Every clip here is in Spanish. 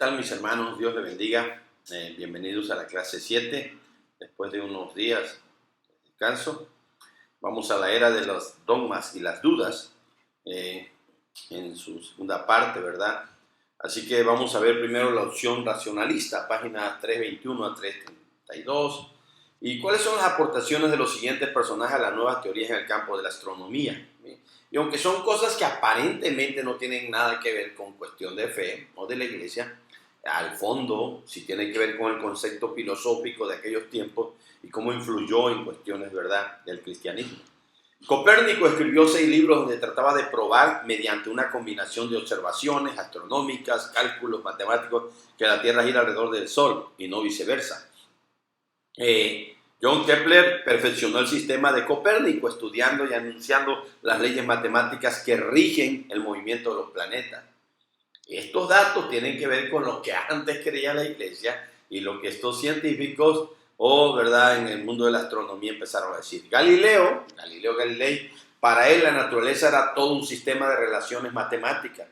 tal, mis hermanos? Dios les bendiga. Bienvenidos a la clase 7. Después de unos días de descanso, vamos a la era de los dogmas y las dudas en su segunda parte, ¿verdad? Así que vamos a ver primero la opción racionalista, páginas 321 a 332. ¿Y cuáles son las aportaciones de los siguientes personajes a las nuevas teorías en el campo de la astronomía? Y aunque son cosas que aparentemente no tienen nada que ver con cuestión de fe o de la iglesia, al fondo sí tiene que ver con el concepto filosófico de aquellos tiempos y cómo influyó en cuestiones, ¿verdad?, del cristianismo. Copérnico escribió 6 libros donde trataba de probar mediante una combinación de observaciones astronómicas, cálculos matemáticos, que la Tierra gira alrededor del Sol y no viceversa. John Kepler perfeccionó el sistema de Copérnico estudiando y anunciando las leyes matemáticas que rigen el movimiento de los planetas. Estos datos tienen que ver con lo que antes creía la iglesia y lo que estos científicos ¿verdad?, en el mundo de la astronomía empezaron a decir. Galileo Galilei, para él la naturaleza era todo un sistema de relaciones matemáticas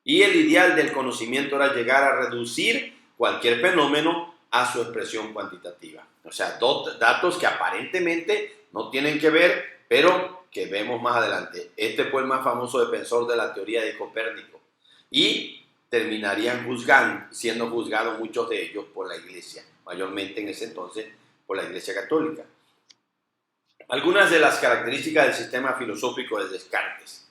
y el ideal del conocimiento era llegar a reducir cualquier fenómeno a su expresión cuantitativa. O sea, datos que aparentemente no tienen que ver, pero que vemos más adelante. Este fue el más famoso defensor de la teoría de Copérnico. Y terminarían siendo juzgados muchos de ellos por la iglesia, mayormente en ese entonces por la iglesia católica. Algunas de las características del sistema filosófico de Descartes.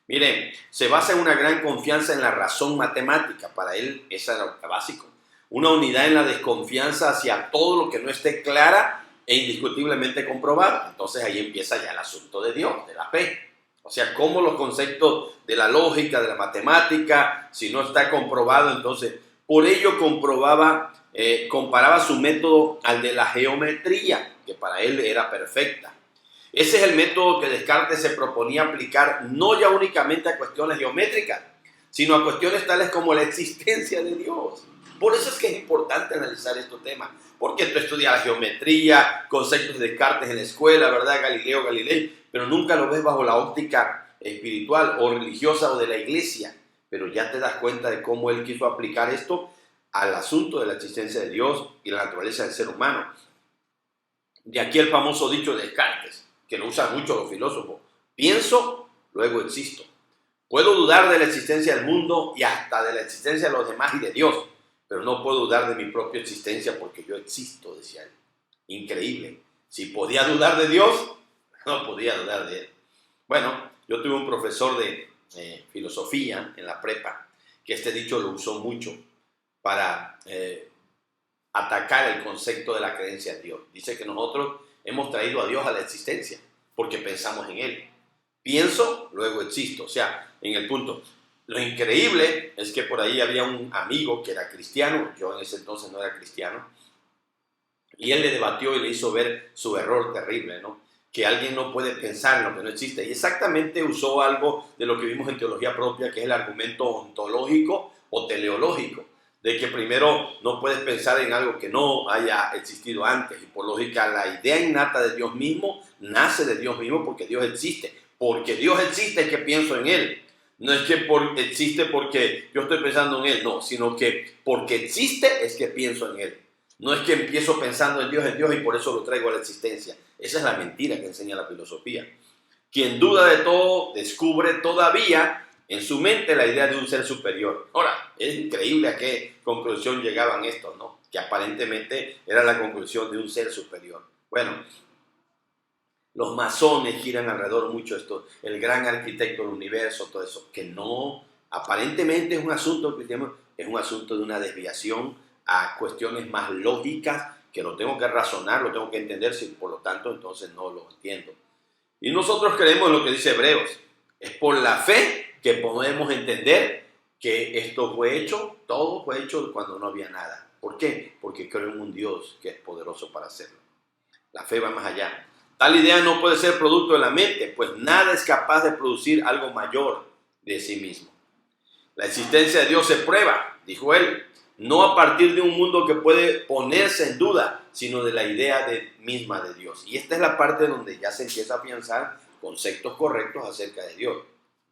Miren, se basa en una gran confianza en la razón matemática. Para él, esa era lo básico. Una unidad en la desconfianza hacia todo lo que no esté clara e indiscutiblemente comprobado. Entonces ahí empieza ya el asunto de Dios, de la fe. O sea, cómo los conceptos de la lógica, de la matemática, si no está comprobado, entonces, por ello comparaba su método al de la geometría, que para él era perfecta. Ese es el método que Descartes se proponía aplicar no ya únicamente a cuestiones geométricas, sino a cuestiones tales como la existencia de Dios. Por eso es que es importante analizar estos temas, porque tú estudias la geometría, conceptos de Descartes en la escuela, ¿verdad? Galileo Galilei, pero nunca lo ves bajo la óptica espiritual o religiosa o de la iglesia. Pero ya te das cuenta de cómo él quiso aplicar esto al asunto de la existencia de Dios y la naturaleza del ser humano. De aquí el famoso dicho de Descartes, que lo usan mucho los filósofos: pienso, luego existo. Puedo dudar de la existencia del mundo y hasta de la existencia de los demás y de Dios, pero no puedo dudar de mi propia existencia porque yo existo, decía él. Increíble. Si podía dudar de Dios, no podía dudar de él. Bueno, yo tuve un profesor de filosofía en la prepa que este dicho lo usó mucho para atacar el concepto de la creencia en Dios. Dice que nosotros hemos traído a Dios a la existencia porque pensamos en Él. Pienso, luego existo. O sea, en el punto. Lo increíble es que por ahí había un amigo que era cristiano. Yo en ese entonces no era cristiano. Y él le debatió y le hizo ver su error terrible, ¿no? Que alguien no puede pensar en lo que no existe. Y exactamente usó algo de lo que vimos en teología propia, que es el argumento ontológico o teleológico, de que primero no puedes pensar en algo que no haya existido antes. Y por lógica, la idea innata de Dios mismo nace de Dios mismo porque Dios existe. Porque Dios existe es que pienso en Él. No es que existe porque yo estoy pensando en Él, no, sino que porque existe es que pienso en Él. No es que empiezo pensando en Dios y por eso lo traigo a la existencia. Esa es la mentira que enseña la filosofía. Quien duda de todo descubre todavía en su mente la idea de un ser superior. Ahora, es increíble a qué conclusión llegaban estos, ¿no? Que aparentemente era la conclusión de un ser superior. Bueno, los masones giran alrededor mucho esto, el gran arquitecto del universo, todo eso, que no, aparentemente es un asunto cristiano, es un asunto de una desviación a cuestiones más lógicas, que lo tengo que razonar, lo tengo que entender, si por lo tanto entonces no lo entiendo. Y nosotros creemos en lo que dice Hebreos, es por la fe que podemos entender que esto fue hecho, todo fue hecho cuando no había nada. ¿Por qué? Porque creo en un Dios que es poderoso para hacerlo. La fe va más allá. Tal idea no puede ser producto de la mente, pues nada es capaz de producir algo mayor de sí mismo. La existencia de Dios se prueba, dijo él, no a partir de un mundo que puede ponerse en duda, sino de la idea misma de Dios. Y esta es la parte donde ya se empieza a afianzar conceptos correctos acerca de Dios.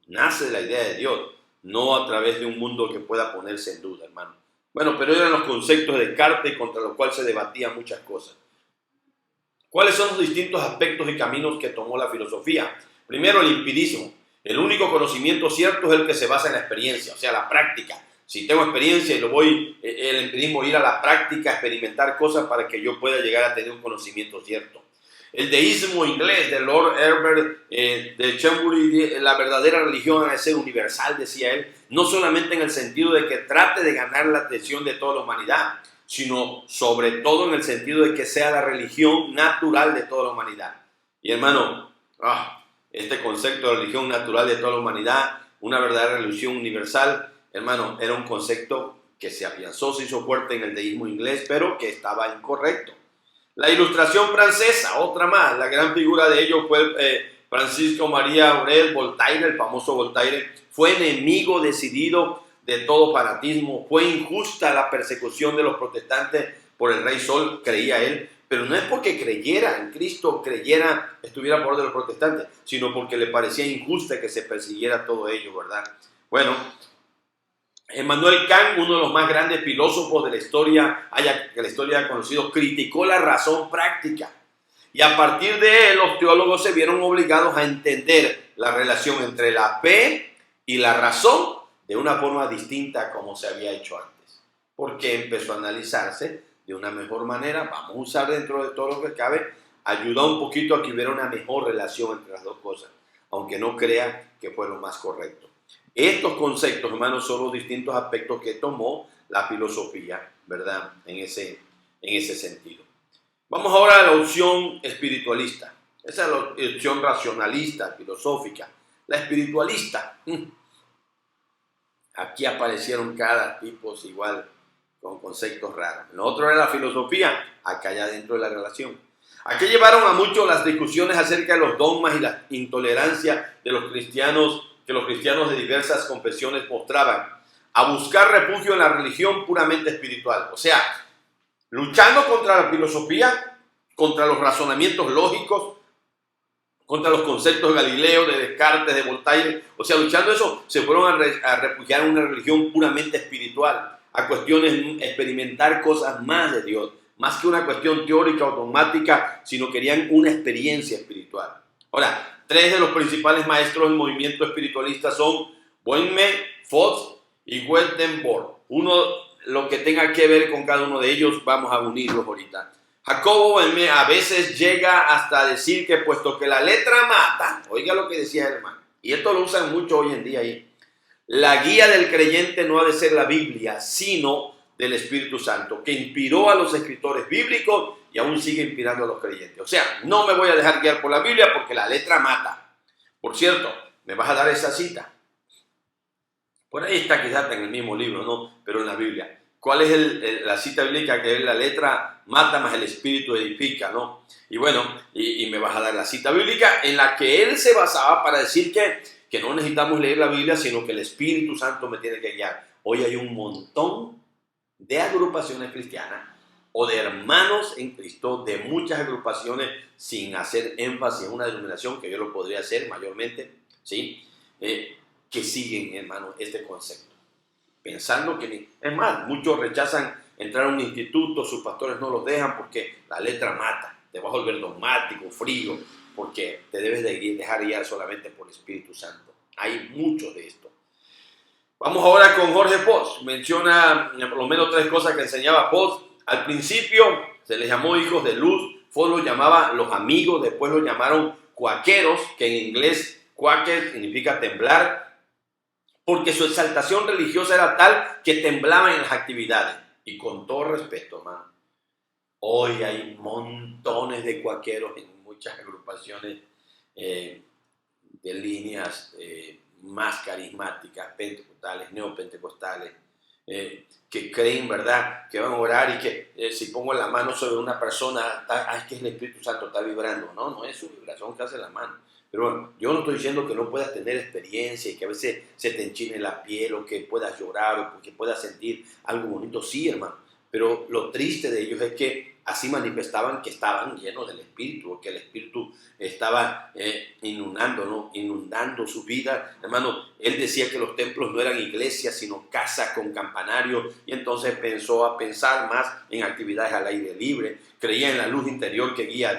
Nace de la idea de Dios, no a través de un mundo que pueda ponerse en duda, hermano. Bueno, pero eran los conceptos de Descartes contra los cuales se debatían muchas cosas. ¿Cuáles son los distintos aspectos y caminos que tomó la filosofía? Primero, el empirismo. El único conocimiento cierto es el que se basa en la experiencia, o sea, la práctica. Si tengo experiencia y el empirismo, ir a la práctica, experimentar cosas para que yo pueda llegar a tener un conocimiento cierto. El deísmo inglés de Lord Herbert de Chamberlain, la verdadera religión ha de ser universal, decía él, no solamente en el sentido de que trate de ganar la atención de toda la humanidad, sino sobre todo en el sentido de que sea la religión natural de toda la humanidad. Y hermano, este concepto de religión natural de toda la humanidad, una verdadera religión universal, hermano, era un concepto que se afianzó, se hizo fuerte en el deísmo inglés, pero que estaba incorrecto. La Ilustración francesa, otra más, la gran figura de ellos fue Francisco María Aurel Voltaire, el famoso Voltaire, fue enemigo decidido de todo fanatismo, fue injusta la persecución de los protestantes por el Rey Sol, creía él, pero no es porque creyera en Cristo, estuviera a favor de los protestantes, sino porque le parecía injusta que se persiguiera todo ello, ¿verdad? Bueno, Emmanuel Kant, uno de los más grandes filósofos de la historia, que la historia ha conocido, criticó la razón práctica. Y a partir de él, los teólogos se vieron obligados a entender la relación entre la fe y la razón de una forma distinta a como se había hecho antes. Porque empezó a analizarse de una mejor manera, vamos a usar dentro de todo lo que cabe, ayuda un poquito a que hubiera una mejor relación entre las dos cosas, aunque no crea que fue lo más correcto. Estos conceptos, hermanos, son los distintos aspectos que tomó la filosofía, ¿verdad? En ese sentido. Vamos ahora a la opción espiritualista. Esa es la opción racionalista, filosófica. La espiritualista. Aquí aparecieron cada tipo igual, con conceptos raros. Lo otro era la filosofía, acá ya dentro de la relación. Aquí llevaron a muchos las discusiones acerca de los dogmas y la intolerancia de los cristianos, que los cristianos de diversas confesiones mostraban, a buscar refugio en la religión puramente espiritual. O sea, luchando contra la filosofía, contra los razonamientos lógicos, contra los conceptos de Galileo, de Descartes, de Voltaire. O sea, luchando eso, se fueron a refugiar en una religión puramente espiritual, a cuestiones, experimentar cosas más de Dios, más que una cuestión teórica o dogmática, sino querían una experiencia espiritual. Ahora, tres de los principales maestros del movimiento espiritualista son Boehme, Fox y Swedenborg. Lo que tenga que ver con cada uno de ellos, vamos a unirlos ahorita. Jacobo Boehme a veces llega hasta decir que puesto que la letra mata, oiga lo que decía el hermano, y esto lo usan mucho hoy en día ahí, la guía del creyente no ha de ser la Biblia, sino del Espíritu Santo, que inspiró a los escritores bíblicos y aún sigue inspirando a los creyentes. O sea, no me voy a dejar guiar por la Biblia porque la letra mata. Por cierto, me vas a dar esa cita. Por ahí está quizás en el mismo libro, ¿no? Pero en la Biblia. ¿Cuál es la cita bíblica? Que es la letra mata más el espíritu edifica, ¿no? Y bueno, y me vas a dar la cita bíblica en la que él se basaba para decir que no necesitamos leer la Biblia, sino que el Espíritu Santo me tiene que guiar. Hoy hay un montón de agrupaciones cristianas o de hermanos en Cristo, de muchas agrupaciones, sin hacer énfasis en una denominación, que yo lo podría hacer mayormente, ¿sí? Que siguen, hermano, este concepto. Pensando que, es más, muchos rechazan entrar a un instituto, sus pastores no los dejan porque la letra mata, te vas a volver dogmático, frío, porque te debes de dejar guiar solamente por el Espíritu Santo. Hay mucho de esto. Vamos ahora con Jorge Post. Menciona por lo menos tres cosas que enseñaba Post. Al principio se les llamó hijos de luz, Post los llamaba los amigos, después los llamaron cuáqueros, que en inglés quaker significa temblar, porque su exaltación religiosa era tal que temblaban en las actividades. Y con todo respeto, hermano, hoy hay montones de cuáqueros en muchas agrupaciones de líneas más carismáticas, pentecostales, neopentecostales, que creen, ¿verdad?, que van a orar y que si pongo la mano sobre una persona, es que el Espíritu Santo está vibrando. No es su vibración que hace la mano. Pero bueno, yo no estoy diciendo que no puedas tener experiencia y que a veces se te enchine la piel o que puedas llorar o que puedas sentir algo bonito. Sí, hermano. Pero lo triste de ellos es que así manifestaban que estaban llenos del Espíritu, que el Espíritu estaba inundando, ¿no? Inundando su vida. Hermano, él decía que los templos no eran iglesias, sino casas con campanario, y entonces pensó a pensar más en actividades al aire libre. Creía en la luz interior que guía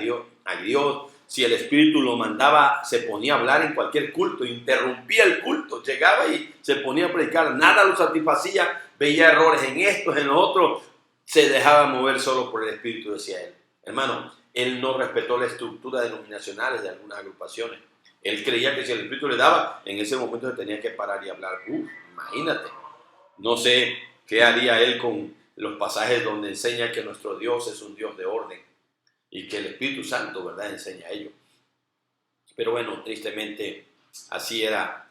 a Dios. Si el Espíritu lo mandaba, se ponía a hablar en cualquier culto, interrumpía el culto, llegaba y se ponía a predicar. Nada lo satisfacía, veía errores en esto, en lo otro, se dejaba mover solo por el Espíritu, decía él. Hermano, él no respetó la estructura denominacional de algunas agrupaciones. Él creía que si el Espíritu le daba, en ese momento se tenía que parar y hablar. Imagínate. No sé qué haría él con los pasajes donde enseña que nuestro Dios es un Dios de orden y que el Espíritu Santo, ¿verdad?, enseña ello. Pero bueno, tristemente, así era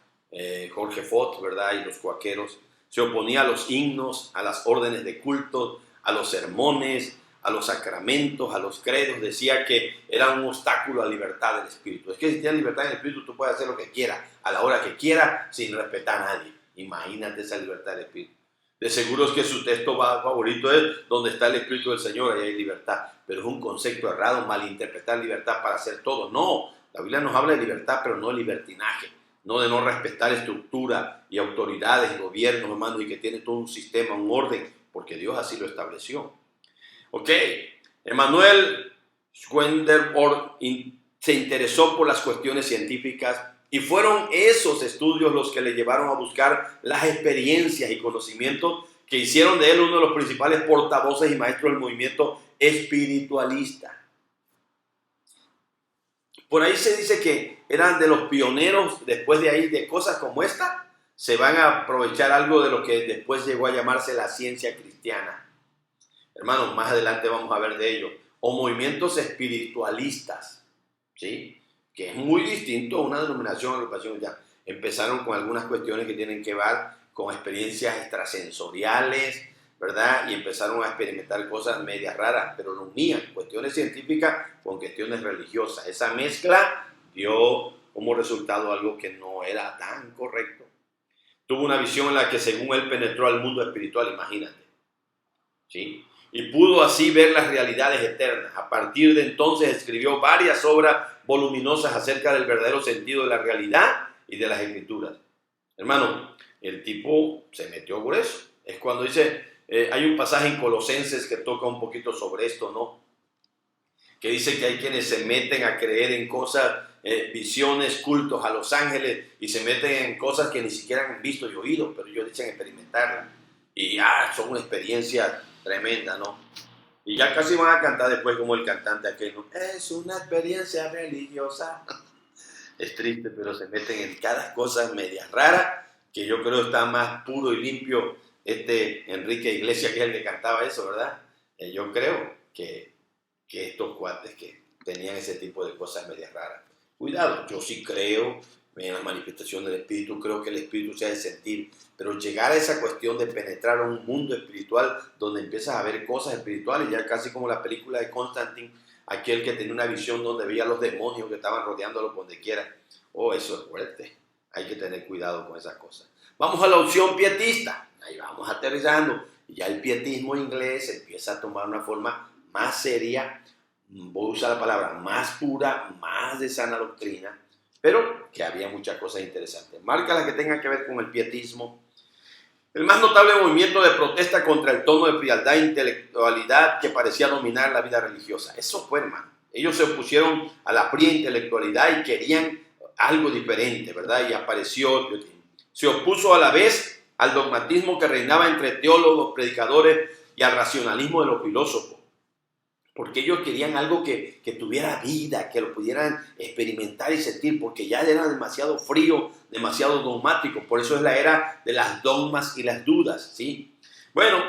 Jorge Fott, ¿verdad?, y los cuáqueros. Se oponía a los himnos, a las órdenes de culto, a los sermones, a los sacramentos, a los credos. Decía que era un obstáculo a la libertad del Espíritu. Es que si tienes libertad en el Espíritu, tú puedes hacer lo que quieras, a la hora que quieras, sin respetar a nadie. Imagínate esa libertad del Espíritu. De seguro es que su texto favorito es donde está el Espíritu del Señor, ahí hay libertad. Pero es un concepto errado, malinterpretar libertad para hacer todo. No, la Biblia nos habla de libertad, pero no de libertinaje. No de no respetar estructura y autoridades y gobiernos, hermanos, y que tiene todo un sistema, un orden, porque Dios así lo estableció. Ok, Emanuel Swedenborg se interesó por las cuestiones científicas y fueron esos estudios los que le llevaron a buscar las experiencias y conocimientos que hicieron de él uno de los principales portavoces y maestros del movimiento espiritualista. Por ahí se dice que eran de los pioneros. Después de ahí, de cosas como esta, se van a aprovechar algo de lo que después llegó a llamarse la ciencia cristiana. Hermanos, más adelante vamos a ver de ello. O movimientos espiritualistas, ¿sí?, que es muy distinto a una denominación o agrupación. Ya empezaron con algunas cuestiones que tienen que ver con experiencias extrasensoriales, ¿verdad? Y empezaron a experimentar cosas medias raras, pero lo unían, cuestiones científicas con cuestiones religiosas. Esa mezcla dio como resultado algo que no era tan correcto. Tuvo una visión en la que según él penetró al mundo espiritual, imagínate, ¿sí?, y pudo así ver las realidades eternas. A partir de entonces escribió varias obras voluminosas acerca del verdadero sentido de la realidad y de las escrituras. Hermano, el tipo se metió por eso. Es cuando dice, hay un pasaje en Colosenses que toca un poquito sobre esto, ¿no?, que dice que hay quienes se meten a creer en cosas, visiones, cultos a los ángeles, y se meten en cosas que ni siquiera han visto y oído, pero ellos dicen experimentarlas. Y son una experiencia tremenda, ¿no? Y ya casi van a cantar después como el cantante aquel, ¿no? Es una experiencia religiosa. Es triste, pero se meten en cada cosa media rara, que yo creo está más puro y limpio Enrique Iglesias, que es el que cantaba eso, ¿verdad? Yo creo que estos cuates que tenían ese tipo de cosas medias raras. Cuidado, yo sí creo en la manifestación del Espíritu, creo que el Espíritu se ha de sentir, pero llegar a esa cuestión de penetrar a un mundo espiritual donde empiezas a ver cosas espirituales, ya casi como la película de Constantine, aquel que tenía una visión donde veía a los demonios que estaban rodeándolo por donde quiera. Eso es fuerte. Hay que tener cuidado con esas cosas. Vamos a la opción pietista. Ahí vamos aterrizando. Y ya el pietismo inglés empieza a tomar una forma más seria, voy a usar la palabra más pura, más de sana doctrina, pero que había muchas cosas interesantes. Marca las que tengan que ver con el pietismo. El más notable movimiento de protesta contra el tono de frialdad e intelectualidad que parecía dominar la vida religiosa. Eso fue, hermano. Ellos se opusieron a la fría intelectualidad y querían algo diferente, ¿verdad? Y apareció el pietismo. Se opuso a la vez al dogmatismo que reinaba entre teólogos, predicadores y al racionalismo de los filósofos. Porque ellos querían algo que tuviera vida, que lo pudieran experimentar y sentir, porque ya era demasiado frío, demasiado dogmático. Por eso es la era de las dogmas y las dudas, ¿sí? Bueno,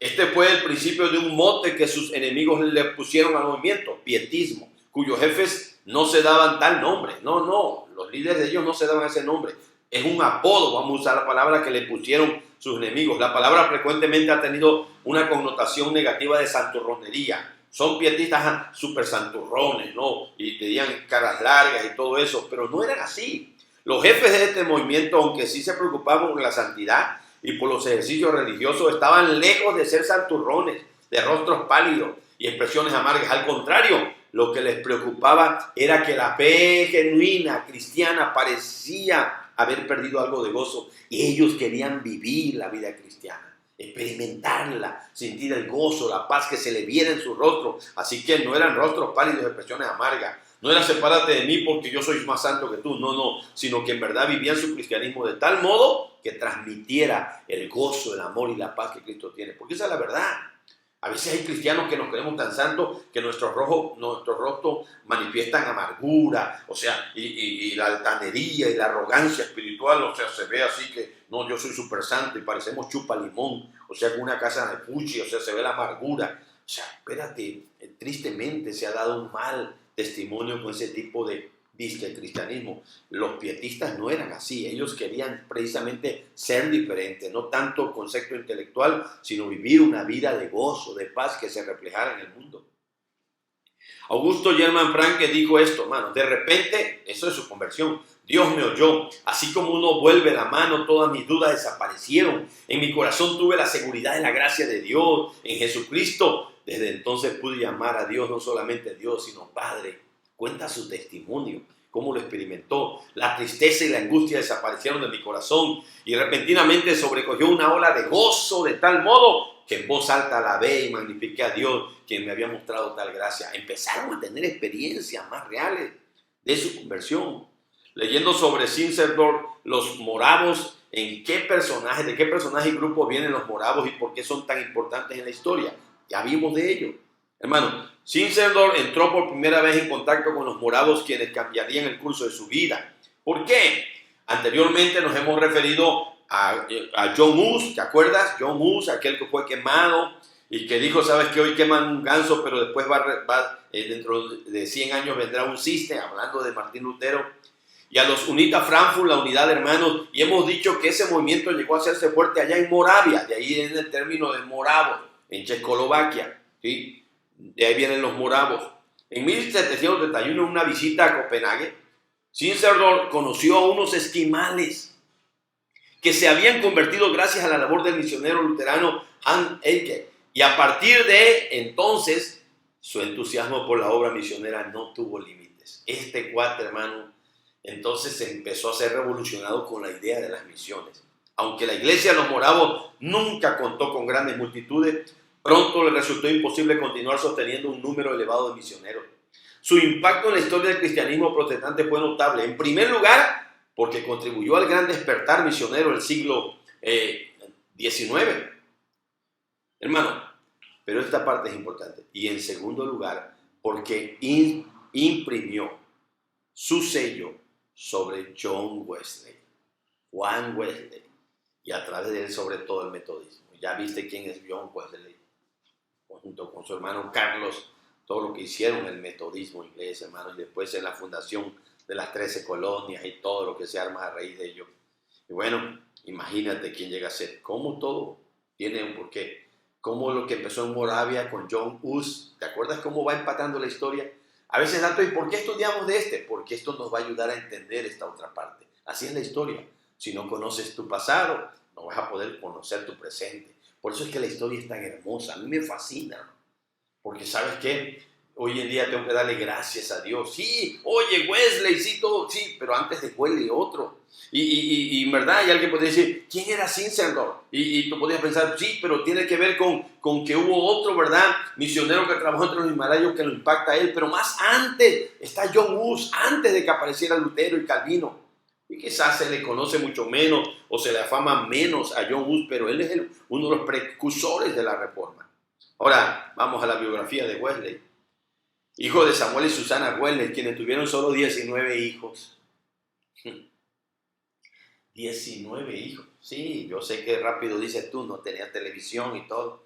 este fue el principio de un mote que sus enemigos le pusieron al movimiento, pietismo, cuyos jefes no se daban tal nombre. No, los líderes de ellos no se daban ese nombre. Es un apodo, vamos a usar la palabra que le pusieron sus enemigos. La palabra frecuentemente ha tenido una connotación negativa de santurronería. Son pietistas súper santurrones, ¿no? Y tenían caras largas y todo eso, pero no eran así. Los jefes de este movimiento, aunque sí se preocupaban por la santidad y por los ejercicios religiosos, estaban lejos de ser santurrones, de rostros pálidos. y expresiones amargas. Al contrario, lo que les preocupaba era que la fe genuina cristiana parecía haber perdido algo de gozo y ellos querían vivir la vida cristiana, experimentarla, sentir el gozo, la paz que se le viera en su rostro. Así que no eran rostros pálidos, expresiones amargas. No era sepárate de mí porque yo soy más santo que tú, no, sino que en verdad vivían su cristianismo de tal modo que transmitiera el gozo, el amor y la paz que Cristo tiene. Porque esa es la verdad. A veces hay cristianos que nos creemos tan santos que nuestros rostros manifiestan amargura, o sea, y la altanería y la arrogancia espiritual, o sea, se ve así que, no, yo soy súper santo y parecemos chupa limón, o sea, con una casa de puchi, o sea, se ve la amargura. O sea, espérate, tristemente se ha dado un mal testimonio con ese tipo de disque cristianismo. Los pietistas no eran así, ellos querían precisamente ser diferentes, no tanto concepto intelectual, sino vivir una vida de gozo, de paz que se reflejara en el mundo. Augusto Germán Franke dijo esto, hermano, de repente, eso es su conversión, Dios me oyó, así como uno vuelve la mano, todas mis dudas desaparecieron, en mi corazón tuve la seguridad de la gracia de Dios, en Jesucristo. Desde entonces pude llamar a Dios no solamente Dios, sino Padre. Cuenta su testimonio, cómo lo experimentó. La tristeza y la angustia desaparecieron de mi corazón y repentinamente sobrecogió una ola de gozo de tal modo que en voz alta alabé y magnifiqué a Dios, quien me había mostrado tal gracia. Empezaron a tener experiencias más reales de su conversión. Leyendo sobre Zinzendorf, los moravos, de qué personaje y grupo vienen los moravos y por qué son tan importantes en la historia. Ya vimos de ello. Hermano, Zinzendorf entró por primera vez en contacto con los moravos, quienes cambiarían el curso de su vida. ¿Por qué? Anteriormente nos hemos referido a John Hus, ¿te acuerdas? John Hus, aquel que fue quemado y que dijo, sabes que hoy queman un ganso, pero después dentro de 100 años vendrá un cisne, hablando de Martín Lutero. Y a los Unita Frankfurt, la unidad de hermanos, y hemos dicho que ese movimiento llegó a hacerse fuerte allá en Moravia, de ahí viene el término de moravos, en Checoslovaquia, ¿sí? De ahí vienen los moravos. En 1731, en una visita a Copenhague, Zinzendorf conoció a unos esquimales que se habían convertido gracias a la labor del misionero luterano Hans Eicke. Y a partir de entonces, su entusiasmo por la obra misionera no tuvo límites. Este cuate, hermano, entonces empezó a ser revolucionado con la idea de las misiones. Aunque la iglesia de los moravos nunca contó con grandes multitudes, pronto le resultó imposible continuar sosteniendo un número elevado de misioneros. Su impacto en la historia del cristianismo protestante fue notable. En primer lugar, porque contribuyó al gran despertar misionero del siglo XIX. Hermano, pero esta parte es importante. Y en segundo lugar, porque imprimió su sello sobre John Wesley, Juan Wesley, y a través de él sobre todo el metodismo. Ya viste quién es John Wesley, junto con su hermano Carlos, todo lo que hicieron el metodismo inglés, hermanos, y después en la fundación de las 13 colonias y todo lo que se arma a raíz de ello. Y bueno, imagínate quién llega a ser, cómo todo tiene un porqué, cómo lo que empezó en Moravia con John Hus, ¿te acuerdas cómo va empatando la historia? A veces, ¿y por qué estudiamos de este? Porque esto nos va a ayudar a entender esta otra parte. Así es la historia. Si no conoces tu pasado, no vas a poder conocer tu presente. Por eso es que la historia es tan hermosa. A mí me fascina. Porque ¿sabes qué? Hoy en día tengo que darle gracias a Dios. Sí, oye, Wesley, sí, todo, sí, pero antes de Wesley otro. Y en verdad, y alguien podría decir, ¿quién era Zinzendorf? Y tú podrías pensar, sí, pero tiene que ver con que hubo otro, ¿verdad? Misionero que trabajó entre los Himalayas que lo impacta a él. Pero más antes está John Hus, antes de que apareciera Lutero y Calvino. Y quizás se le conoce mucho menos o se le afama menos a John Hus, pero él es uno de los precursores de la Reforma. Ahora, vamos a la biografía de Wesley. Hijo de Samuel y Susana Wesley, quienes tuvieron solo 19 hijos. 19 hijos. Sí, yo sé que rápido dices tú, no tenía televisión y todo.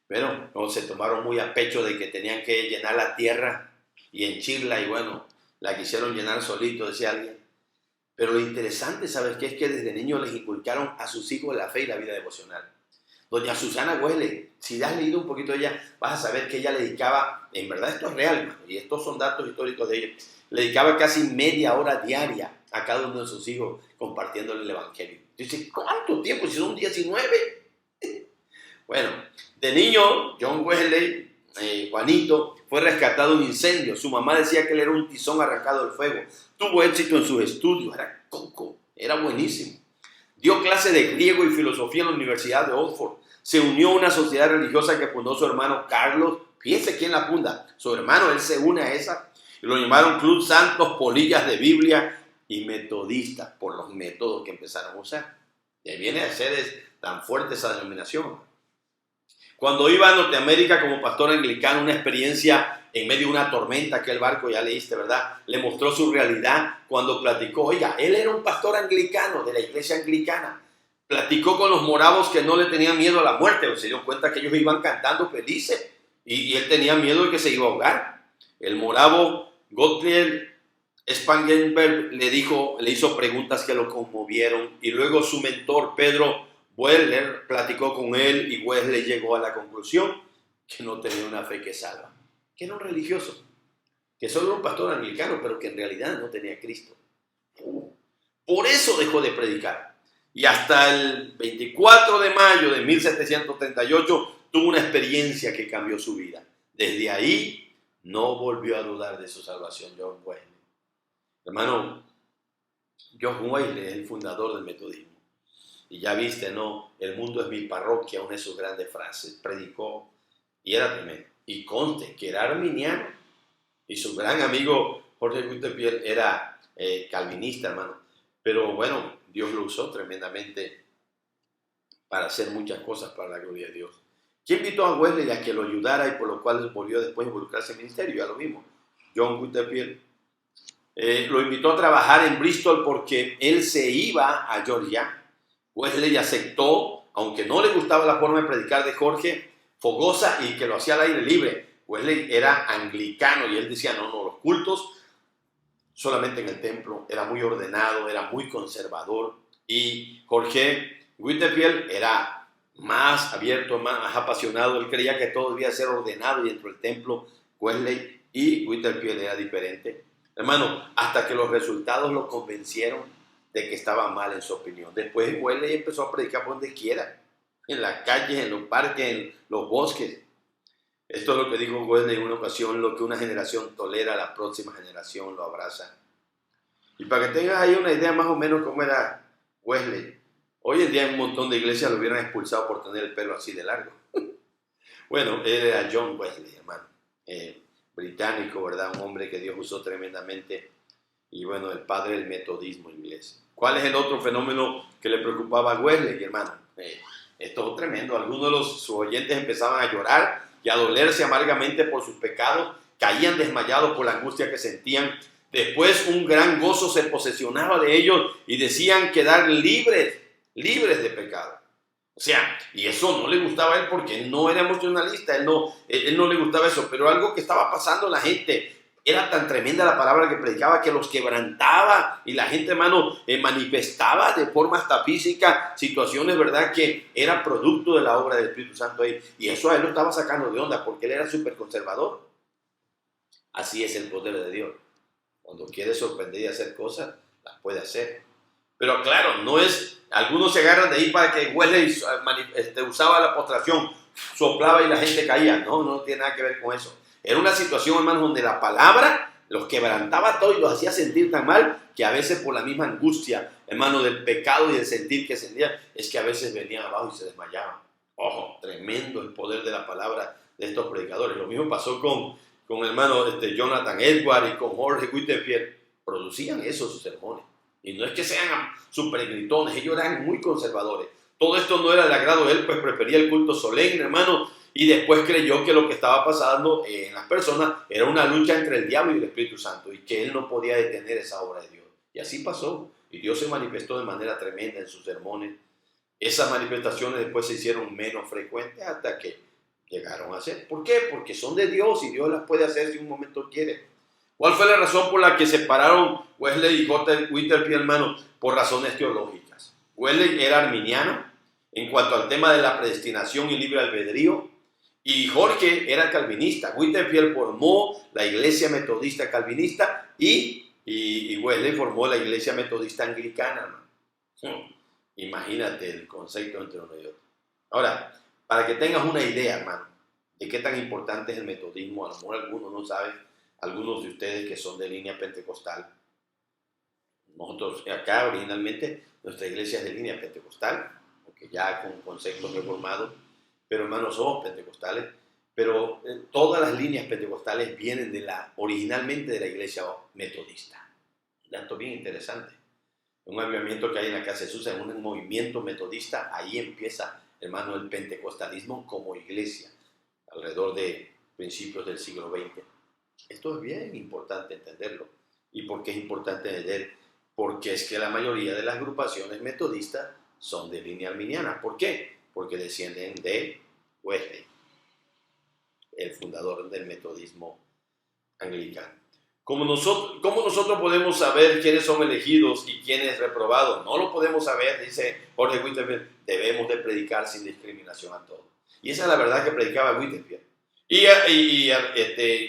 Pero no, se tomaron muy a pecho de que tenían que llenar la tierra y henchirla y bueno, la quisieron llenar solito, decía alguien. Pero lo interesante, ¿sabes qué? Es que desde niños les inculcaron a sus hijos la fe y la vida devocional. Doña Susana Wesley, si has leído un poquito de ella, vas a saber que ella le dedicaba, en verdad esto es real, hermano, y estos son datos históricos de ella, le dedicaba casi media hora diaria a cada uno de sus hijos compartiéndole el evangelio. Dice, ¿cuánto tiempo? Si son 19. Bueno, de niño, John Wesley, Juanito, fue rescatado de un incendio. Su mamá decía que él era un tizón arrancado del fuego. Tuvo éxito en sus estudios, era coco, era buenísimo. Dio clases de griego y filosofía en la Universidad de Oxford. Se unió a una sociedad religiosa que fundó su hermano Carlos. Fíjense quién la funda. Su hermano, él se une a esa. Y lo llamaron Club Santos, Polillas de Biblia y Metodistas, por los métodos que empezaron a usar. Y ahí viene a ser tan fuerte esa denominación. Cuando iba a Norteamérica como pastor anglicano, una experiencia en medio de una tormenta, aquel barco, ya leíste, ¿verdad? Le mostró su realidad cuando platicó. Oiga, él era un pastor anglicano de la iglesia anglicana. Platicó con los moravos que no le tenían miedo a la muerte. Se dio cuenta que ellos iban cantando felices y él tenía miedo de que se iba a ahogar. El moravo Gottlieb Spangenberg le hizo preguntas que lo conmovieron y luego su mentor Pedro Weller platicó con él y Wesley llegó a la conclusión que no tenía una fe que salva, que era un religioso, que solo era un pastor anglicano, pero que en realidad no tenía a Cristo. Por eso dejó de predicar. Y hasta el 24 de mayo de 1738 tuvo una experiencia que cambió su vida. Desde ahí no volvió a dudar de su salvación, John Wesley. Hermano, John Wesley es el fundador del metodismo. Y ya viste, ¿no? El mundo es mi parroquia, una de sus grandes frases. Predicó y era tremendo. Y conste que era arminiano. Y su gran amigo Jorge Gutepiel era calvinista, hermano. Pero bueno, Dios lo usó tremendamente para hacer muchas cosas para la gloria de Dios. ¿Quién invitó a Wesley a que lo ayudara y por lo cual volvió después a involucrarse en el ministerio? Ya lo vimos. John Gutepiel lo invitó a trabajar en Bristol porque él se iba a Georgia. Wesley aceptó, aunque no le gustaba la forma de predicar de Jorge, fogosa y que lo hacía al aire libre. Wesley era anglicano y él decía, no, los cultos solamente en el templo, era muy ordenado, era muy conservador. Y Jorge Gutepiel era más abierto, más apasionado, él creía que todo debía ser ordenado y dentro del templo. Wesley y Gutepiel era diferente. Hermano, hasta que los resultados lo convencieron de que estaba mal en su opinión. Después Wesley empezó a predicar por donde quiera, en las calles, en los parques, en los bosques. Esto es lo que dijo Wesley en una ocasión: lo que una generación tolera, la próxima generación lo abraza. Y para que tengas ahí una idea más o menos cómo era Wesley, hoy en día en un montón de iglesias lo hubieran expulsado por tener el pelo así de largo. Bueno, él era John Wesley, hermano, británico, ¿verdad? Un hombre que Dios usó tremendamente. Y bueno, el padre del metodismo inglés. ¿Cuál es el otro fenómeno que le preocupaba a Wesley, hermano? Esto es tremendo. Algunos de sus oyentes empezaban a llorar y a dolerse amargamente por sus pecados. Caían desmayados por la angustia que sentían. Después un gran gozo se posesionaba de ellos y decían quedar libres de pecado. O sea, y eso no le gustaba a él porque él no era emocionalista, él no le gustaba eso. Pero algo que estaba pasando a la gente, era tan tremenda la palabra que predicaba que los quebrantaba y la gente, hermano, manifestaba de forma hasta física situaciones, ¿verdad?, que era producto de la obra del Espíritu Santo ahí. Y eso a él lo estaba sacando de onda porque él era súper conservador. Así es el poder de Dios. Cuando quiere sorprender y hacer cosas, las puede hacer. Pero claro, no es, algunos se agarran de ahí para que Wesley usaba la postración, soplaba y la gente caía. No tiene nada que ver con eso. Era una situación, hermanos, donde la palabra los quebrantaba todo y los hacía sentir tan mal que a veces por la misma angustia, hermano, del pecado y del sentir que sentía, es que a veces venían abajo y se desmayaban. Ojo, tremendo el poder de la palabra de estos predicadores. Lo mismo pasó con hermano Jonathan Edwards y con Jorge Gutepiel. Producían eso sus sermones. Y no es que sean super gritones, ellos eran muy conservadores. Todo esto no era del agrado de él, pues prefería el culto solemne, hermano. Y después creyó que lo que estaba pasando en las personas era una lucha entre el diablo y el Espíritu Santo y que él no podía detener esa obra de Dios. Y así pasó. Y Dios se manifestó de manera tremenda en sus sermones. Esas manifestaciones después se hicieron menos frecuentes hasta que llegaron a ser. ¿Por qué? Porque son de Dios y Dios las puede hacer si un momento quiere. ¿Cuál fue la razón por la que separaron Wesley y Gutepiel, hermano? Por razones teológicas. Wesley era arminiano en cuanto al tema de la predestinación y libre albedrío. Y Jorge era calvinista. Gutepiel formó la iglesia metodista calvinista y Wesley formó la iglesia metodista anglicana. Imagínate el concepto entre uno y otro. Ahora, para que tengas una idea, hermano, de qué tan importante es el metodismo. A lo mejor algunos no saben, algunos de ustedes que son de línea pentecostal. Nosotros acá originalmente, nuestra iglesia es de línea pentecostal, aunque ya con conceptos reformados, pero hermanos, somos pentecostales. Pero todas las líneas pentecostales vienen originalmente de la iglesia metodista. Un dato bien interesante. Un avivamiento que hay en la casa de Jesús, en un movimiento metodista, ahí empieza, hermano, el pentecostalismo como iglesia, alrededor de principios del siglo XX. Esto es bien importante entenderlo. ¿Y por qué es importante entender? Porque es que la mayoría de las agrupaciones metodistas son de línea arminiana. ¿Por qué? Porque descienden de Wesley, el fundador del metodismo anglicano. ¿Cómo nosotros podemos saber quiénes son elegidos y quiénes reprobados? No lo podemos saber, dice Jorge Whitefield, debemos de predicar sin discriminación a todos. Y esa es la verdad que predicaba Whitefield. Y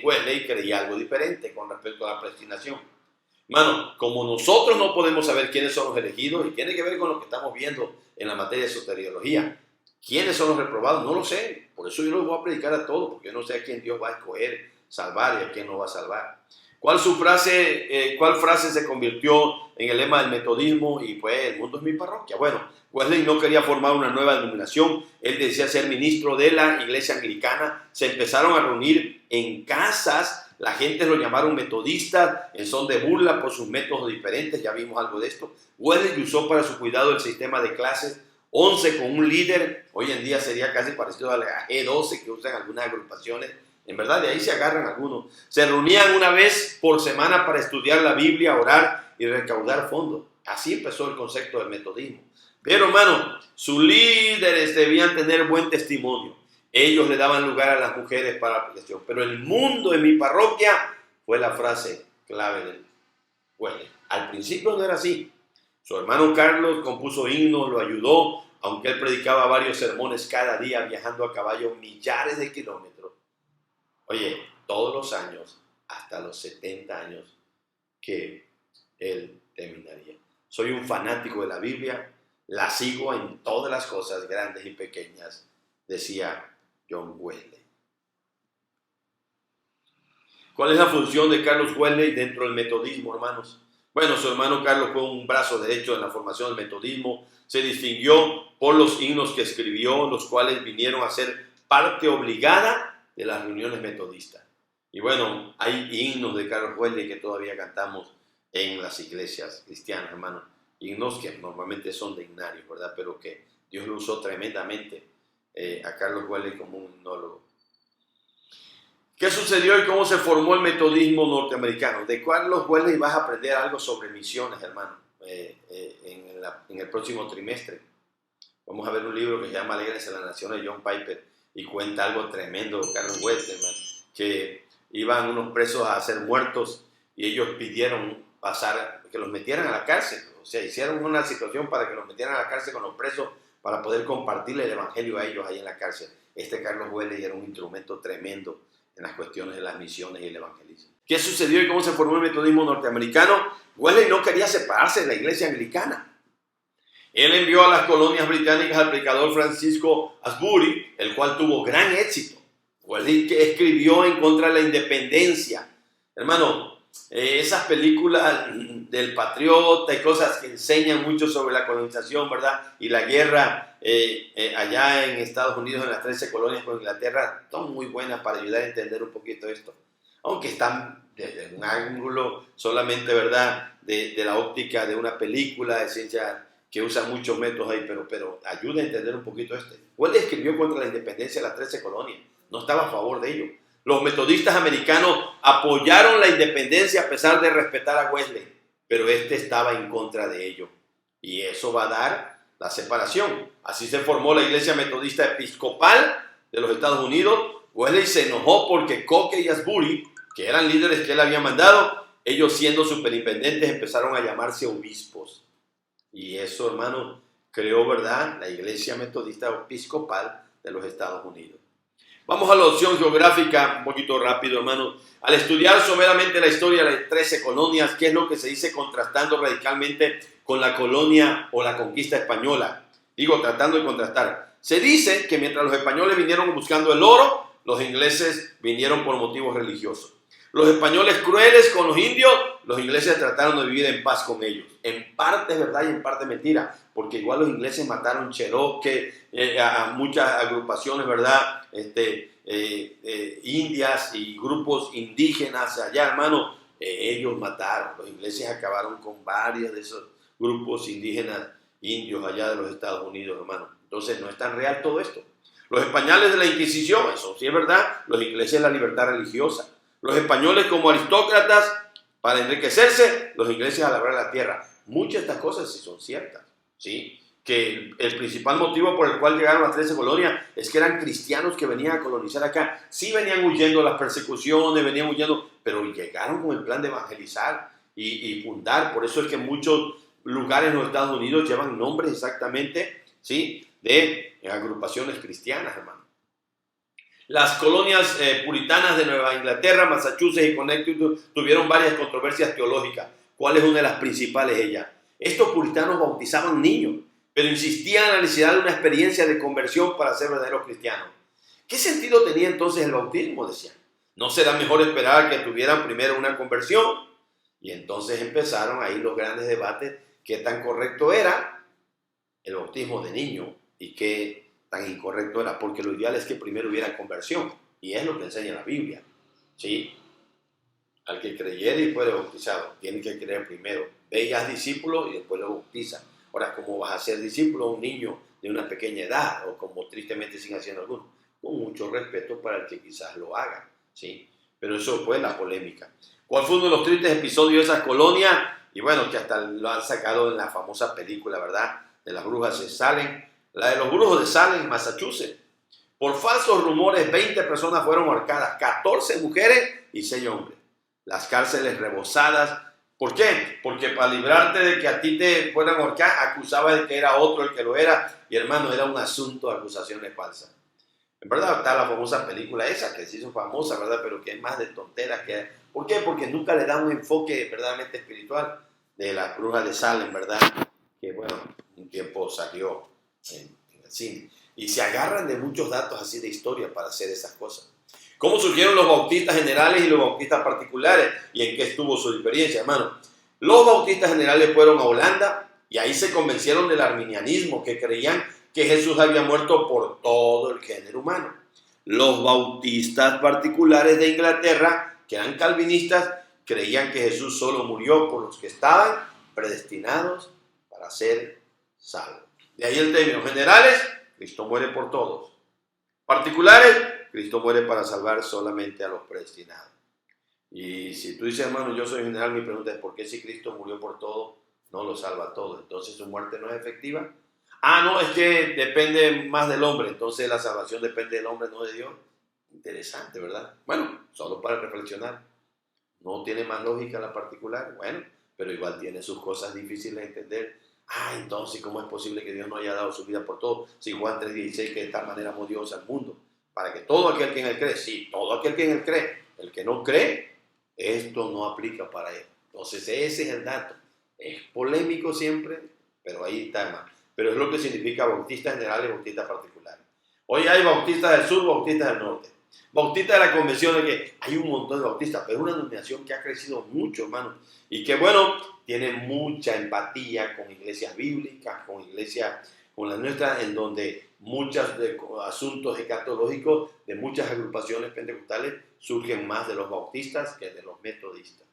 Wesley creía algo diferente con respecto a la predestinación. Hermano, como nosotros no podemos saber quiénes son los elegidos, y tiene que ver con lo que estamos viendo en la materia de soteriología, ¿quiénes son los reprobados? No lo sé. Por eso yo los voy a predicar a todos, porque yo no sé a quién Dios va a escoger, salvar y a quién no va a salvar. ¿Cuál frase se convirtió en el lema del metodismo? Y pues, el mundo es mi parroquia. Bueno, Wesley no quería formar una nueva denominación. Él decía ser ministro de la iglesia anglicana. Se empezaron a reunir en casas. La gente lo llamaron metodistas en son de burla por sus métodos diferentes. Ya vimos algo de esto. Wesley usó para su cuidado el sistema de clases 11 con un líder. Hoy en día sería casi parecido a la G12 que usan algunas agrupaciones. En verdad, de ahí se agarran algunos. Se reunían una vez por semana para estudiar la Biblia, orar y recaudar fondos. Así empezó el concepto del metodismo. Pero, hermano, sus líderes debían tener buen testimonio. Ellos le daban lugar a las mujeres para la predicación. Pero el mundo en mi parroquia fue la frase clave del Wesley. Al principio no era así. Su hermano Carlos compuso himnos, lo ayudó, aunque él predicaba varios sermones cada día viajando a caballo millares de kilómetros. Oye, todos los años, hasta los 70 años que él terminaría. Soy un fanático de la Biblia, la sigo en todas las cosas grandes y pequeñas, decía John Wesley. ¿Cuál es la función de Carlos Wesley dentro del metodismo, hermanos? Bueno, su hermano Carlos fue un brazo derecho en la formación del metodismo. Se distinguió por los himnos que escribió, los cuales vinieron a ser parte obligada de las reuniones metodistas. Y bueno, hay himnos de Carlos Wesley que todavía cantamos en las iglesias cristianas, hermanos. Himnos que normalmente son de himnarios, ¿verdad? Pero que Dios lo usó tremendamente a Carlos Wesley como un himnólogo. ¿Qué sucedió y cómo se formó el metodismo norteamericano? De Carlos Wesley vas a aprender algo sobre misiones, hermano, en el próximo trimestre. Vamos a ver un libro que se llama Alegres en la Nación de John Piper y cuenta algo tremendo, Carlos Wesley, hermano, que iban unos presos a ser muertos y ellos pidieron que los metieran a la cárcel. O sea, hicieron una situación para que los metieran a la cárcel con los presos para poder compartirle el evangelio a ellos ahí en la cárcel. Carlos Wesley era un instrumento tremendo en las cuestiones de las misiones y el evangelismo. ¿Qué sucedió y cómo se formó el metodismo norteamericano? Wesley no quería separarse de la iglesia anglicana. Él envió a las colonias británicas al predicador Francisco Asbury, el cual tuvo gran éxito. Wesley escribió en contra de la independencia. Hermano, esas películas del patriota y cosas que enseñan mucho sobre la colonización, ¿verdad? Y la guerra allá en Estados Unidos, en las 13 colonias con Inglaterra, son muy buenas para ayudar a entender un poquito esto. Aunque están desde un ángulo solamente, ¿verdad? De la óptica de una película de ciencia que usa muchos métodos ahí, pero ayuda a entender un poquito Wesley escribió contra la independencia de las 13 colonias. No estaba a favor de ello. Los metodistas americanos apoyaron la independencia a pesar de respetar a Wesley, pero estaba en contra de ello. Y eso va a dar la separación. Así se formó la Iglesia Metodista Episcopal de los Estados Unidos. Wesley se enojó porque Coke y Asbury, que eran líderes que él había mandado, ellos siendo superintendentes empezaron a llamarse obispos. Y eso, hermano, creó, ¿verdad?, la Iglesia Metodista Episcopal de los Estados Unidos. Vamos a la opción geográfica, un poquito rápido, hermano. Al estudiar someramente la historia de las 13 colonias, ¿qué es lo que se dice contrastando radicalmente con la colonia o la conquista española? Digo, tratando de contrastar. Se dice que mientras los españoles vinieron buscando el oro, Los ingleses vinieron por motivos religiosos. Los españoles crueles con los indios, los ingleses trataron de vivir en paz con ellos. En parte es verdad y en parte mentira, porque igual los ingleses mataron Cherokee, a muchas agrupaciones, ¿verdad? Indias y grupos indígenas allá, hermano. Ellos mataron, los ingleses acabaron con varios de esos grupos indígenas indios allá de los Estados Unidos, hermano. Entonces no es tan real todo esto. Los españoles de la Inquisición, eso sí es verdad, los ingleses la libertad religiosa. Los españoles como aristócratas para enriquecerse, los ingleses a labrar la tierra. Muchas de estas cosas sí son ciertas, ¿sí? Que el principal motivo por el cual llegaron las 13 colonias es que eran cristianos que venían a colonizar acá. Sí venían huyendo de las persecuciones, venían huyendo, pero llegaron con el plan de evangelizar y fundar. Por eso es que muchos lugares en los Estados Unidos llevan nombres exactamente, ¿sí?, de agrupaciones cristianas, hermano. Las colonias puritanas de Nueva Inglaterra, Massachusetts y Connecticut tuvieron varias controversias teológicas. ¿Cuál es una de las principales de ellas? Estos puritanos bautizaban niños, pero insistían en la necesidad de una experiencia de conversión para ser verdaderos cristianos. ¿Qué sentido tenía entonces el bautismo? Decían. ¿No será mejor esperar que tuvieran primero una conversión? Y entonces empezaron ahí los grandes debates, qué tan correcto era el bautismo de niño y qué tan incorrecto era, porque lo ideal es que primero hubiera conversión, y es lo que enseña la Biblia, ¿sí? Al que creyere y fuere bautizado, tiene que creer primero. Ve y haz discípulo y después lo bautiza. Ahora, ¿cómo vas a ser discípulo a un niño de una pequeña edad, o como tristemente siguen haciendo algunos? Con mucho respeto para el que quizás lo haga, ¿sí? Pero eso fue la polémica. ¿Cuál fue uno de los tristes episodios de esas colonias? Y bueno, que hasta lo han sacado en la famosa película, ¿verdad?, de las brujas de Salem, la de los brujos de Salem, Massachusetts. Por falsos rumores, 20 personas fueron ahorcadas, 14 mujeres y 6 hombres. Las cárceles rebosadas. ¿Por qué? Porque para librarte de que a ti te fueran a ahorcar, acusaba de que era otro el que lo era. Y hermano, era un asunto de acusaciones falsas. En verdad está la famosa película esa, que se hizo famosa, ¿verdad? Pero que es más de tonteras que... ¿Por qué? Porque nunca le da un enfoque verdaderamente espiritual de las brujas de Salem, ¿verdad? Que bueno, un tiempo salió en el cine. Y se agarran de muchos datos así de historia para hacer esas cosas. ¿Cómo surgieron los bautistas generales y los bautistas particulares? ¿Y en qué estuvo su diferencia, hermano? Los bautistas generales fueron a Holanda y ahí se convencieron del arminianismo, que creían que Jesús había muerto por todo el género humano. Los bautistas particulares de Inglaterra, que eran calvinistas, creían que Jesús solo murió por los que estaban predestinados para ser salvos. De ahí el término. Generales, Cristo muere por todos. Particulares, Cristo muere para salvar solamente a los predestinados. Y si tú dices, hermano, yo soy general, mi pregunta es, ¿por qué si Cristo murió por todo, no lo salva a todos? Entonces su muerte no es efectiva. Ah, no, es que depende más del hombre, entonces la salvación depende del hombre, no de Dios. Interesante, ¿verdad? Bueno, solo para reflexionar. ¿No tiene más lógica la particular? Bueno, pero igual tiene sus cosas difíciles de entender. Ah, entonces, ¿cómo es posible que Dios no haya dado su vida por todo? Si Juan 3:16, que de tal manera amó Dios al mundo, para que todo aquel que en él cree, sí, todo aquel que en él cree, el que no cree, esto no aplica para él. Entonces, ese es el dato. Es polémico siempre, pero ahí está, hermano. Pero es lo que significa bautistas generales y bautistas particulares. Hoy hay bautistas del sur, bautistas del norte. Bautistas de la convención, de que hay un montón de bautistas, pero es una denominación que ha crecido mucho, hermano. Y que, bueno, tiene mucha empatía con iglesias bíblicas, con iglesias como las nuestras, en donde muchos asuntos escatológicos de muchas agrupaciones pentecostales surgen más de los bautistas que de los metodistas.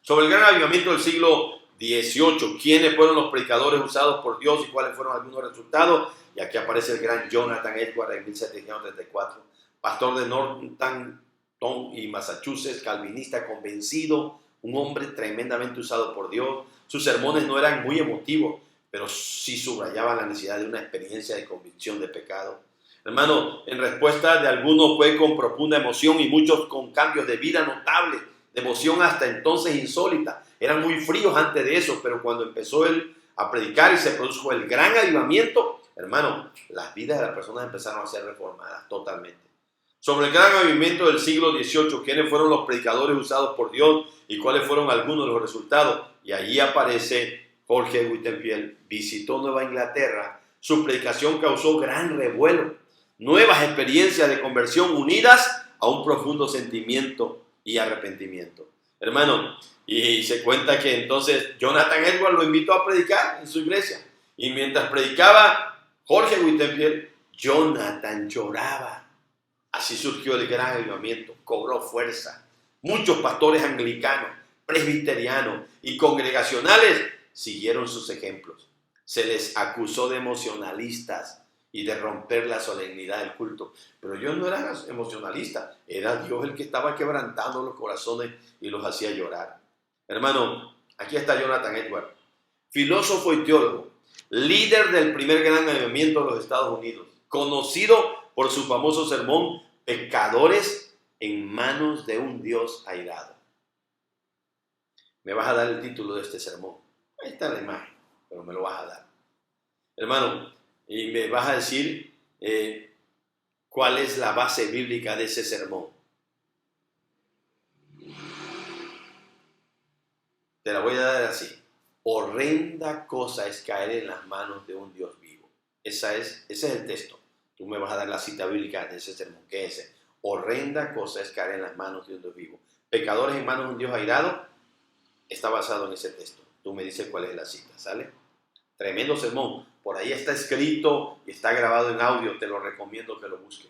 Sobre el gran avivamiento del siglo XVIII, ¿quiénes fueron los predicadores usados por Dios y cuáles fueron algunos resultados? Y aquí aparece el gran Jonathan Edwards en 1734, pastor de Northampton y Massachusetts, calvinista convencido, un hombre tremendamente usado por Dios. Sus sermones no eran muy emotivos, pero sí subrayaban la necesidad de una experiencia de convicción de pecado. Hermano, en respuesta de algunos fue con profunda emoción y muchos con cambios de vida notables, de emoción hasta entonces insólita. Eran muy fríos antes de eso, pero cuando empezó él a predicar y se produjo el gran avivamiento, hermano, las vidas de las personas empezaron a ser reformadas totalmente. Sobre el gran avivamiento del siglo XVIII, ¿quiénes fueron los predicadores usados por Dios y cuáles fueron algunos de los resultados? Y allí aparece Jorge Whitefield, visitó Nueva Inglaterra. Su predicación causó gran revuelo. nuevas experiencias de conversión unidas a un profundo sentimiento y arrepentimiento. Hermano, y se cuenta que entonces Jonathan Edwards lo invitó a predicar en su iglesia. Y mientras predicaba Jorge Whitefield, Jonathan lloraba. Así surgió el gran avivamiento, cobró fuerza. Muchos pastores anglicanos, presbiterianos y congregacionales siguieron sus ejemplos. Se les acusó de emocionalistas y de romper la solemnidad del culto. Pero ellos no eran emocionalistas, era Dios el que estaba quebrantando los corazones y los hacía llorar. Hermano, aquí está Jonathan Edwards, filósofo y teólogo, líder del primer gran avivamiento de los Estados Unidos, conocido por su famoso sermón, Pecadores en manos de un Dios airado. Me vas a dar el título de este sermón. Ahí está la imagen, pero me lo vas a dar. Hermano, y me vas a decir cuál es la base bíblica de ese sermón. Te la voy a dar así. Horrenda cosa es caer en las manos de un Dios vivo. Ese es el texto. Tú me vas a dar la cita bíblica de ese sermón. ¿Qué es ese? Horrenda cosa es caer en las manos de un Dios vivo. Pecadores en manos de un Dios airado. Está basado en ese texto. Tú me dices cuál es la cita, ¿sale? Tremendo sermón. Por ahí está escrito y está grabado en audio. Te lo recomiendo que lo busques.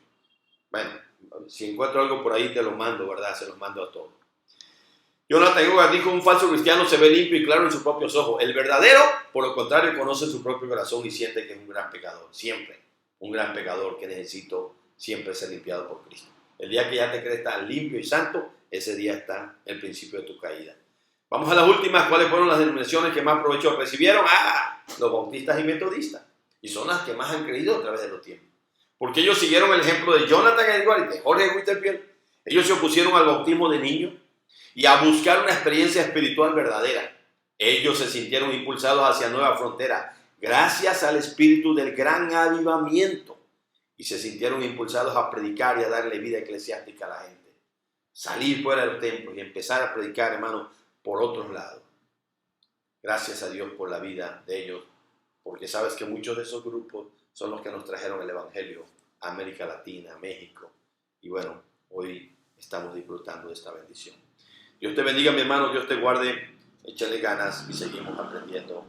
Bueno, si encuentro algo por ahí te lo mando, ¿verdad? Se los mando a todos. Jonathan Edwards dijo: un falso cristiano se ve limpio y claro en sus propios ojos. El verdadero, por lo contrario, conoce su propio corazón y siente que es un gran pecador. Siempre un gran pecador que necesito siempre ser limpiado por Cristo. El día que ya te crees tan limpio y santo, ese día está el principio de tu caída. Vamos a las últimas. ¿Cuáles fueron las denominaciones que más provecho recibieron? Los bautistas y metodistas. Y son las que más han creído a través de los tiempos. Porque ellos siguieron el ejemplo de Jonathan Edwards y de Jorge Whitefield. Ellos se opusieron al bautismo de niños y a buscar una experiencia espiritual verdadera. Ellos se sintieron impulsados hacia nuevas fronteras gracias al espíritu del gran avivamiento y se sintieron impulsados a predicar y a darle vida eclesiástica a la gente. Salir fuera de los templos y empezar a predicar, hermano, por otros lados. Gracias a Dios por la vida de ellos, porque sabes que muchos de esos grupos son los que nos trajeron el evangelio a América Latina, a México. Y bueno, hoy estamos disfrutando de esta bendición. Dios te bendiga, mi hermano, Dios te guarde, échale ganas y seguimos aprendiendo.